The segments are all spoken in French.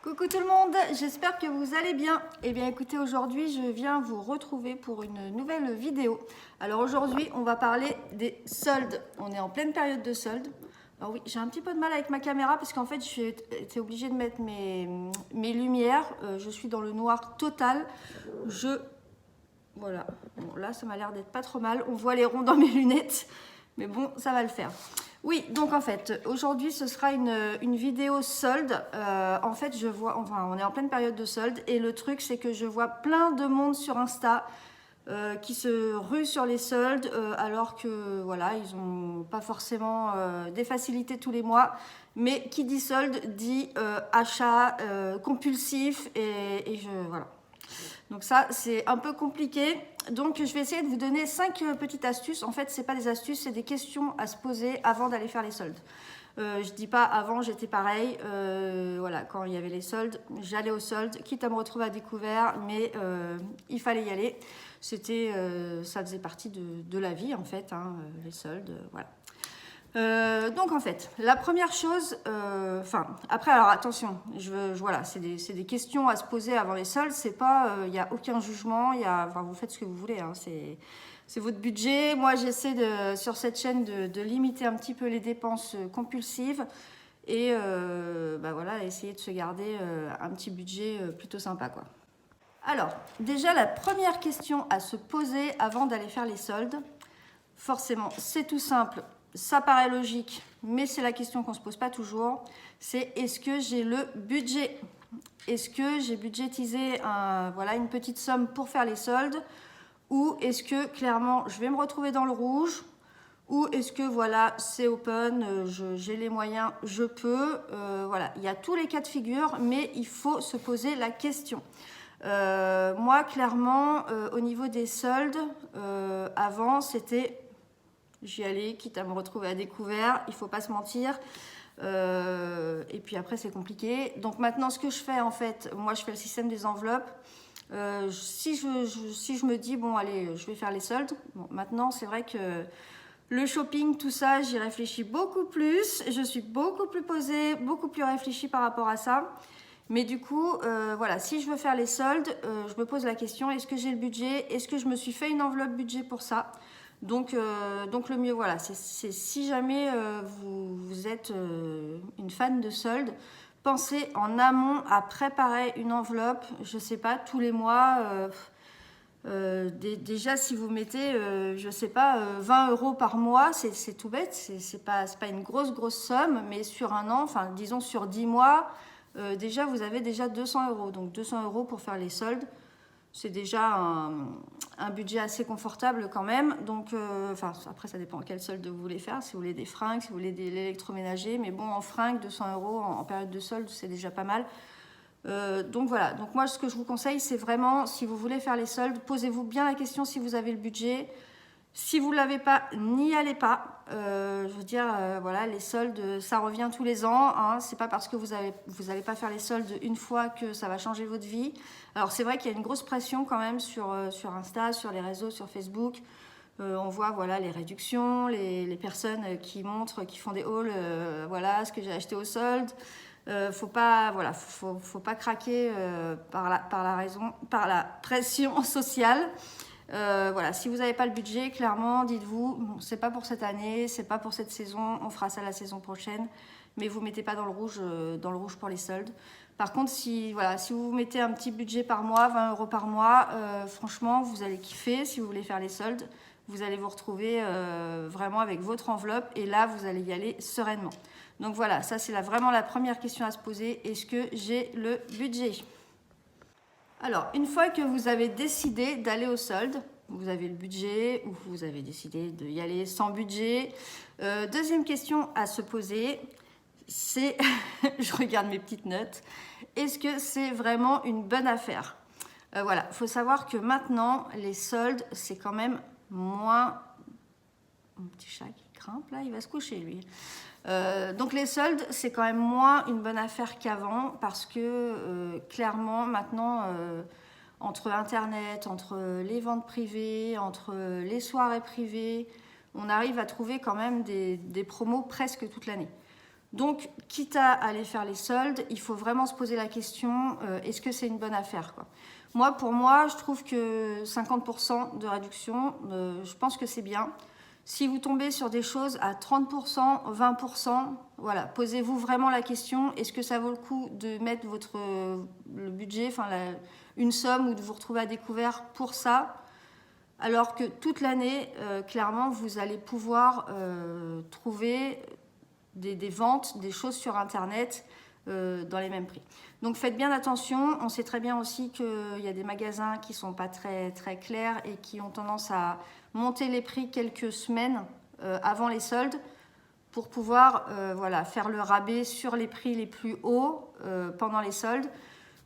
Coucou tout le monde, j'espère que vous allez bien. Eh bien écoutez, aujourd'hui je viens vous retrouver pour une nouvelle vidéo. Alors aujourd'hui on va parler des soldes. On est en pleine période de soldes. Alors oui, j'ai un petit peu de mal avec ma caméra parce qu'en fait j'ai été obligée de mettre mes lumières. Je suis dans le noir total. Voilà, bon, là ça m'a l'air d'être pas trop mal. On voit les ronds dans mes lunettes, mais bon, ça va le faire. Oui, donc en fait, aujourd'hui ce sera une vidéo solde. En fait, on est en pleine période de solde et le truc c'est que je vois plein de monde sur Insta qui se rue sur les soldes alors que voilà, ils n'ont pas forcément des facilités tous les mois. Mais qui dit solde dit achat compulsif et voilà. Donc ça, c'est un peu compliqué. Donc je vais essayer de vous donner 5 petites astuces. En fait, ce n'est pas des astuces, c'est des questions à se poser avant d'aller faire les soldes. Je dis pas avant, j'étais pareil. Voilà, quand il y avait les soldes, j'allais aux soldes, quitte à me retrouver à découvert, mais il fallait y aller. Ça faisait partie de la vie en fait, hein, les soldes, voilà. Donc en fait, la première chose, après alors attention, voilà, c'est des questions à se poser avant les soldes, c'est pas, il n'y a aucun jugement, vous faites ce que vous voulez, hein, c'est votre budget. Moi j'essaie sur cette chaîne de limiter un petit peu les dépenses compulsives et voilà, essayer de se garder un petit budget plutôt sympa quoi. Alors, déjà la première question à se poser avant d'aller faire les soldes, forcément c'est tout simple. Ça paraît logique, mais c'est la question qu'on ne se pose pas toujours. C'est est-ce que j'ai le budget? Est-ce que j'ai budgétisé une petite somme pour faire les soldes? Ou est-ce que clairement je vais me retrouver dans le rouge? Ou est-ce que voilà, c'est open, j'ai les moyens, je peux? Voilà, il y a tous les cas de figure, mais il faut se poser la question. Moi, clairement, au niveau des soldes, avant, c'était... J'y allais, quitte à me retrouver à découvert, il ne faut pas se mentir. Et puis après, c'est compliqué. Donc maintenant, ce que je fais, en fait, moi, je fais le système des enveloppes. Si je me dis, bon, allez, je vais faire les soldes. Bon, maintenant, c'est vrai que le shopping, tout ça, j'y réfléchis beaucoup plus. Je suis beaucoup plus posée, beaucoup plus réfléchie par rapport à ça. Mais du coup, voilà, si je veux faire les soldes, je me pose la question, est-ce que j'ai le budget? Est-ce que je me suis fait une enveloppe budget pour ça? Donc le mieux, voilà, c'est si jamais vous êtes une fan de soldes, pensez en amont à préparer une enveloppe, je sais pas, tous les mois. Déjà, si vous mettez, je sais pas, 20 € par mois, c'est tout bête, c'est pas une grosse somme, mais sur un an, enfin disons sur 10 mois, déjà vous avez déjà 200 €. Donc 200 € pour faire les soldes. C'est déjà un budget assez confortable quand même. Donc, après, ça dépend quel solde vous voulez faire. Si vous voulez des fringues, si vous voulez de l'électroménager. Mais bon, en fringues, 200 € en période de solde, c'est déjà pas mal. Donc voilà. Donc moi, ce que je vous conseille, c'est vraiment, si vous voulez faire les soldes, posez-vous bien la question si vous avez le budget. Si vous ne l'avez pas, n'y allez pas. Je veux dire, voilà, les soldes, ça revient tous les ans. Hein. C'est pas parce que vous allez pas faire les soldes une fois que ça va changer votre vie. Alors c'est vrai qu'il y a une grosse pression quand même sur Insta, sur les réseaux, sur Facebook. On voit voilà les réductions, les personnes qui montrent, qui font des hauls. Voilà ce que j'ai acheté au solde. Faut pas craquer par la pression sociale. Voilà, si vous n'avez pas le budget, clairement, dites-vous, bon, c'est pas pour cette année, c'est pas pour cette saison, on fera ça la saison prochaine, mais vous ne mettez pas dans le rouge pour les soldes. Par contre, si vous mettez un petit budget par mois, 20 € par mois, franchement, vous allez kiffer. Si vous voulez faire les soldes, vous allez vous retrouver vraiment avec votre enveloppe et là, vous allez y aller sereinement. Donc voilà, ça c'est vraiment la première question à se poser. Est-ce que j'ai le budget ? Alors, une fois que vous avez décidé d'aller au solde, vous avez le budget ou vous avez décidé d'y aller sans budget, deuxième question à se poser, c'est, je regarde mes petites notes, est-ce que c'est vraiment une bonne affaire? Voilà, il faut savoir que maintenant, les soldes, c'est quand même moins... Mon petit chat qui grimpe là, il va se coucher lui. Donc les soldes, c'est quand même moins une bonne affaire qu'avant parce que clairement maintenant, entre Internet, entre les ventes privées, entre les soirées privées, on arrive à trouver quand même des promos presque toute l'année. Donc, quitte à aller faire les soldes, il faut vraiment se poser la question, est-ce que c'est une bonne affaire, quoi. Moi, pour moi, je trouve que 50% de réduction, je pense que c'est bien. Si vous tombez sur des choses à 30%, 20%, voilà, posez-vous vraiment la question, est-ce que ça vaut le coup de mettre le budget, enfin une somme ou de vous retrouver à découvert pour ça, alors que toute l'année, clairement, vous allez pouvoir trouver des ventes, des choses sur Internet dans les mêmes prix. Donc faites bien attention. On sait très bien aussi qu'il y a des magasins qui ne sont pas très, très clairs et qui ont tendance à monter les prix quelques semaines avant les soldes pour pouvoir voilà, faire le rabais sur les prix les plus hauts pendant les soldes.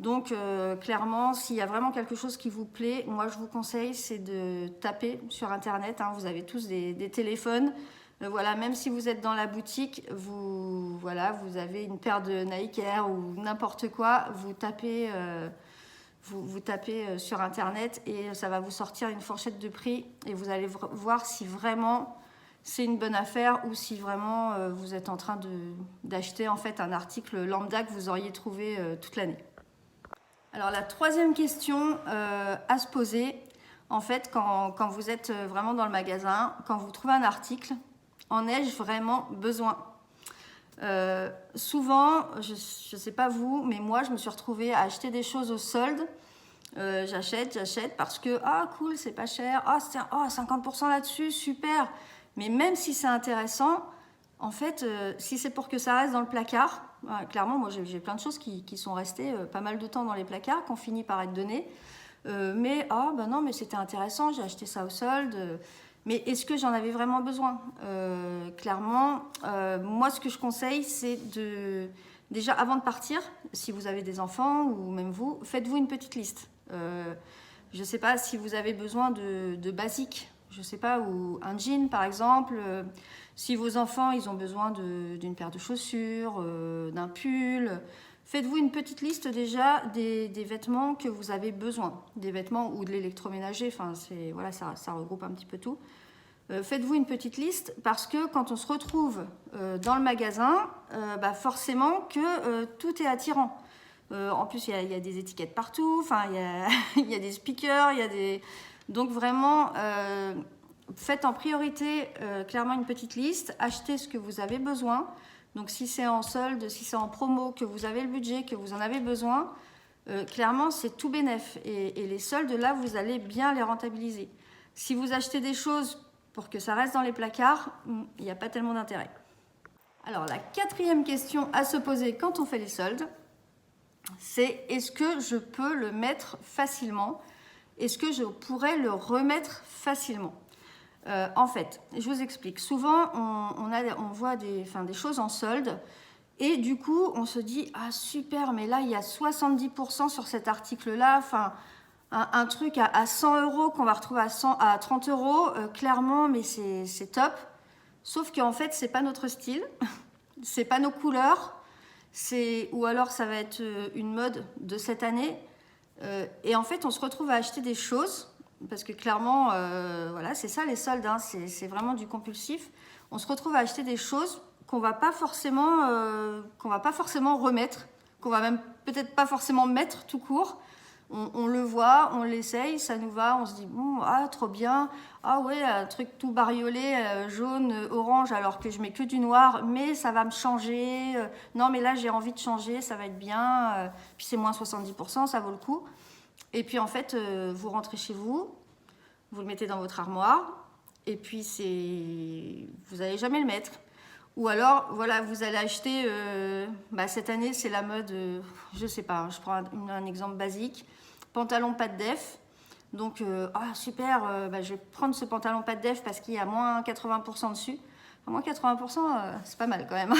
Donc clairement, s'il y a vraiment quelque chose qui vous plaît, moi je vous conseille, c'est de taper sur Internet. Hein, vous avez tous des téléphones. Voilà, même si vous êtes dans la boutique, vous avez une paire de Nike Air ou n'importe quoi, vous tapez sur Internet et ça va vous sortir une fourchette de prix et vous allez voir si vraiment c'est une bonne affaire ou si vraiment vous êtes en train d'acheter en fait un article lambda que vous auriez trouvé toute l'année. Alors la troisième question à se poser, en fait, quand vous êtes vraiment dans le magasin, quand vous trouvez un article, en ai-je vraiment besoin? Souvent, je ne sais pas vous, mais moi je me suis retrouvée à acheter des choses au solde. J'achète parce que ah cool, c'est pas cher, 50% là-dessus, super. Mais même si c'est intéressant, en fait, si c'est pour que ça reste dans le placard, clairement, moi j'ai plein de choses qui sont restées pas mal de temps dans les placards, qui ont fini par être données. Mais non, mais c'était intéressant, j'ai acheté ça au solde. Mais est-ce que j'en avais vraiment besoin? Clairement, moi ce que je conseille, c'est déjà avant de partir, si vous avez des enfants ou même vous, faites-vous une petite liste. Je ne sais pas si vous avez besoin de basiques, je ne sais pas, ou un jean par exemple. Si vos enfants ils ont besoin d'une paire de chaussures, d'un pull, faites-vous une petite liste déjà des vêtements que vous avez besoin, des vêtements ou de l'électroménager, enfin voilà, ça regroupe un petit peu tout. Faites-vous une petite liste parce que quand on se retrouve dans le magasin, forcément que tout est attirant. En plus, il y a des étiquettes partout, enfin, il y a des speakers, donc vraiment, faites en priorité clairement une petite liste, achetez ce que vous avez besoin. Donc si c'est en solde, si c'est en promo, que vous avez le budget, que vous en avez besoin, clairement c'est tout bénef. Et les soldes, là, vous allez bien les rentabiliser. Si vous achetez des choses pour que ça reste dans les placards, il n'y a pas tellement d'intérêt. Alors la quatrième question à se poser quand on fait les soldes, c'est est-ce que je peux le mettre facilement? Est-ce que je pourrais le remettre facilement? En fait, je vous explique. Souvent, on voit des choses en solde et du coup, on se dit « Ah super, mais là, il y a 70% sur cet article-là. » Enfin, un truc à 100 € qu'on va retrouver à 30 €, clairement, mais c'est top. Sauf qu'en fait, c'est pas notre style, c'est pas nos couleurs, ou alors ça va être une mode de cette année. Et en fait, on se retrouve à acheter des choses, parce que clairement, voilà, c'est ça les soldes, hein, c'est vraiment du compulsif. On se retrouve à acheter des choses qu'on va pas forcément remettre, qu'on va même peut-être pas forcément mettre tout court. On le voit, on l'essaye, ça nous va, on se dit bon, trop bien, ouais, un truc tout bariolé, jaune, orange, alors que je mets que du noir, mais ça va me changer, non mais là j'ai envie de changer, ça va être bien, puis c'est moins 70%, ça vaut le coup. Et puis en fait, vous rentrez chez vous, vous le mettez dans votre armoire, et puis vous n'allez jamais le mettre. Ou alors, voilà, vous allez acheter, cette année c'est la mode, je sais pas, je prends un exemple basique, pantalon pas de def. Donc, super, je vais prendre ce pantalon pas de def parce qu'il y a moins 80% dessus. Enfin, moins 80%, c'est pas mal quand même.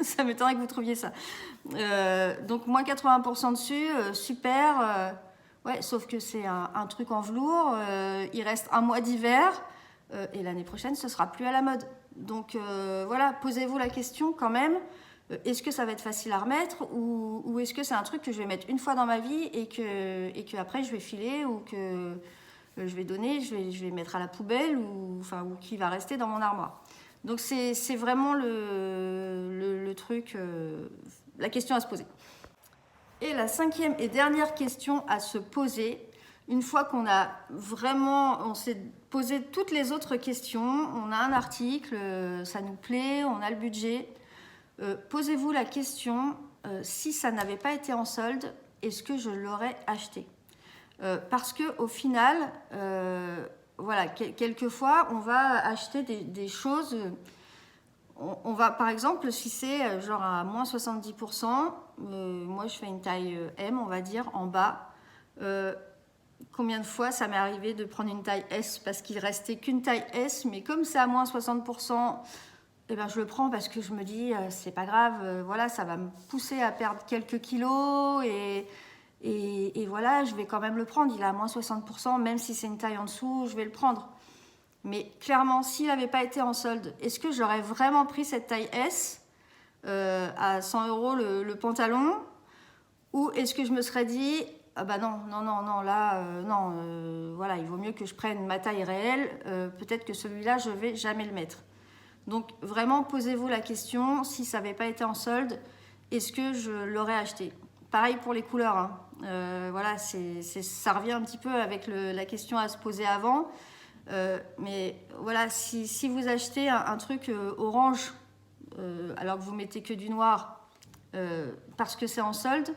Ça m'étonnerait que vous trouviez ça. Donc, moins 80% dessus, super. Ouais, sauf que c'est un truc en velours. Il reste un mois d'hiver. Et l'année prochaine, ce sera plus à la mode. Donc, voilà, posez-vous la question quand même. Est-ce que ça va être facile à remettre ou est-ce que c'est un truc que je vais mettre une fois dans ma vie et que après je vais filer ou que je vais donner, je vais mettre à la poubelle ou qui va rester dans mon armoire. Donc c'est vraiment le truc, la question à se poser. Et la 5e et dernière question à se poser, une fois qu'on a vraiment, on s'est posé toutes les autres questions, on a un article, ça nous plaît, on a le budget, posez-vous la question, si ça n'avait pas été en solde, est-ce que je l'aurais acheté? Parce qu'au final, voilà, quelquefois, on va acheter des choses. On va, par exemple, si c'est genre à moins 70%, moi je fais une taille M, on va dire, en bas. Combien de fois ça m'est arrivé de prendre une taille S parce qu'il restait qu'une taille S, mais comme c'est à moins 60%, eh ben je le prends parce que je me dis, c'est pas grave, voilà, ça va me pousser à perdre quelques kilos et voilà, je vais quand même le prendre. Il est à moins 60%, même si c'est une taille en dessous, je vais le prendre. Mais clairement, s'il n'avait pas été en solde, est-ce que j'aurais vraiment pris cette taille S à 100 € le pantalon? Ou est-ce que je me serais dit, ah bah non, là, voilà, il vaut mieux que je prenne ma taille réelle, peut-être que celui-là, je ne vais jamais le mettre. Donc vraiment, posez-vous la question, si ça n'avait pas été en solde, est-ce que je l'aurais acheté? Pareil pour les couleurs, hein. Voilà, ça revient un petit peu avec la question à se poser avant. Mais voilà, si vous achetez un truc orange, alors que vous mettez que du noir, parce que c'est en solde,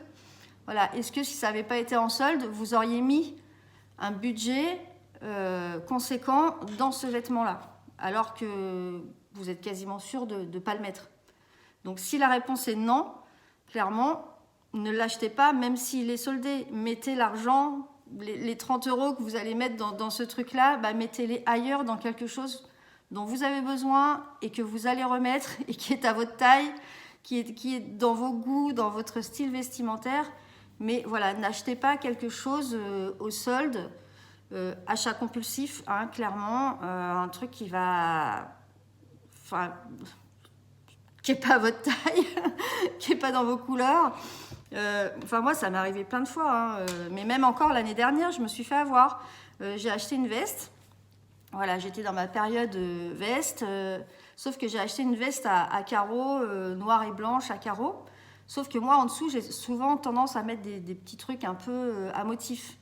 voilà, est-ce que si ça n'avait pas été en solde, vous auriez mis un budget conséquent dans ce vêtement-là, alors que vous êtes quasiment sûr de ne pas le mettre? Donc si la réponse est non, clairement, ne l'achetez pas, même s'il est soldé. Mettez l'argent, les 30 € que vous allez mettre dans ce truc-là, bah, mettez-les ailleurs dans quelque chose dont vous avez besoin et que vous allez remettre et qui est à votre taille, qui est dans vos goûts, dans votre style vestimentaire. Mais voilà, n'achetez pas quelque chose au solde, achat compulsif, hein, clairement, un truc qui va... Enfin, qui n'est pas à votre taille, qui n'est pas dans vos couleurs. Enfin, moi, ça m'est arrivé plein de fois, hein, mais même encore l'année dernière, je me suis fait avoir. J'ai acheté une veste. Voilà, j'étais dans ma période veste, sauf que j'ai acheté une veste à carreaux, noire et blanche à carreaux. Sauf que moi, en dessous, j'ai souvent tendance à mettre des petits trucs un peu à motifs.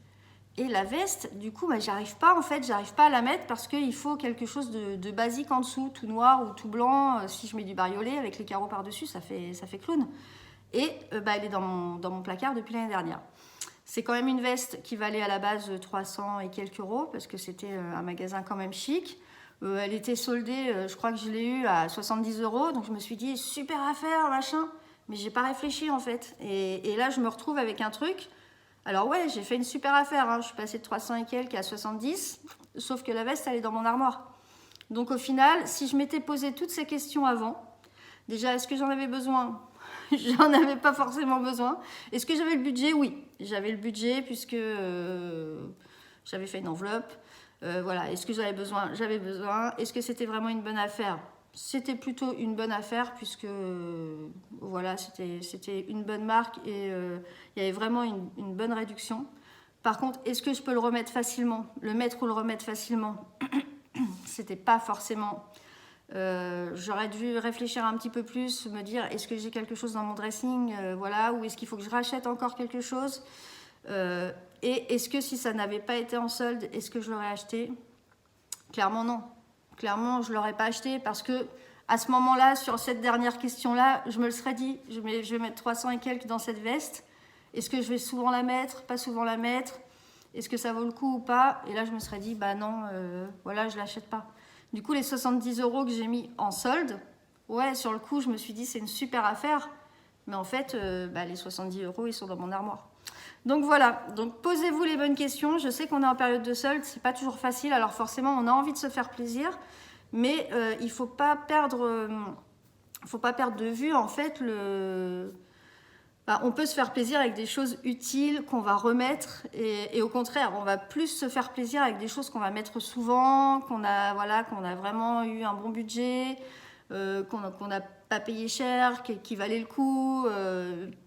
Et la veste, du coup, bah, j'arrive pas à la mettre parce qu'il faut quelque chose de basique en dessous, tout noir ou tout blanc. Si je mets du bariolé avec les carreaux par-dessus, ça fait clown. Et bah, elle est dans mon placard depuis l'année dernière. C'est quand même une veste qui valait à la base 300 et quelques euros parce que c'était un magasin quand même chic. Elle était soldée, je crois que je l'ai eue à 70 €. Donc je me suis dit, super affaire, machin. Mais j'ai pas réfléchi en fait. Et là, je me retrouve avec un truc. Alors ouais, j'ai fait une super affaire, hein. Je suis passée de 300 et quelques à 70, sauf que la veste, elle est dans mon armoire. Donc au final, si je m'étais posé toutes ces questions avant, déjà, est-ce que j'en avais besoin? J'en avais pas forcément besoin. Est-ce que j'avais le budget? Oui, j'avais le budget puisque j'avais fait une enveloppe. Voilà, est-ce que j'avais besoin? J'avais besoin. Est-ce que c'était vraiment une bonne affaire? C'était plutôt une bonne affaire puisque voilà, c'était une bonne marque et il y avait vraiment une bonne réduction. Par contre, est-ce que je peux le remettre facilement? Le mettre ou le remettre facilement? C'était pas forcément. J'aurais dû réfléchir un petit peu plus, me dire est-ce que j'ai quelque chose dans mon dressing, voilà, ou est-ce qu'il faut que je rachète encore quelque chose? Et est-ce que si ça n'avait pas été en solde, est-ce que je l'aurais acheté? Clairement non. Clairement, je ne l'aurais pas acheté parce que à ce moment-là, sur cette dernière question-là, je me le serais dit, je vais mettre 300 et quelques dans cette veste. Est-ce que je vais souvent la mettre, pas souvent la mettre? Est-ce que ça vaut le coup ou pas? Et là, je me serais dit, bah non, voilà, je ne l'achète pas. Du coup, les 70 € que j'ai mis en solde, ouais, sur le coup, je me suis dit, c'est une super affaire. Mais en fait, les 70 €, ils sont dans mon armoire. Donc voilà, donc posez-vous les bonnes questions. Je sais qu'on est en période de solde, c'est pas toujours facile. Alors forcément, on a envie de se faire plaisir, mais il faut pas perdre de vue en fait on peut se faire plaisir avec des choses utiles qu'on va remettre et au contraire, on va plus se faire plaisir avec des choses qu'on va mettre souvent, qu'on a vraiment eu un bon budget, qu'on n'a pas payé cher, qui valait le coup,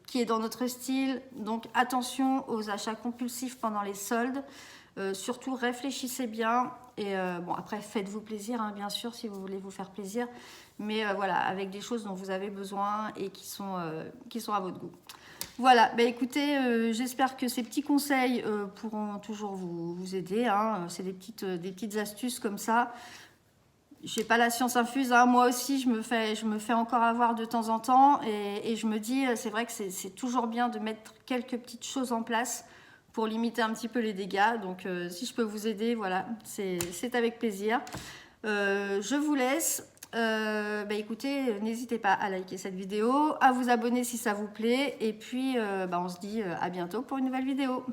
qui est dans notre style. Donc attention aux achats compulsifs pendant les soldes. Surtout réfléchissez bien Et bon, après, faites-vous plaisir, hein, bien sûr, si vous voulez vous faire plaisir. Mais voilà, avec des choses dont vous avez besoin et qui sont à votre goût. Voilà, bah écoutez, j'espère que ces petits conseils pourront toujours vous aider. Hein. C'est des petites astuces comme ça. Je n'ai pas la science infuse, hein. Moi aussi je me fais encore avoir de temps en temps et je me dis, c'est vrai que c'est toujours bien de mettre quelques petites choses en place pour limiter un petit peu les dégâts. Donc si je peux vous aider, voilà, c'est avec plaisir. Je vous laisse. Bah écoutez, n'hésitez pas à liker cette vidéo, à vous abonner si ça vous plaît et puis on se dit à bientôt pour une nouvelle vidéo.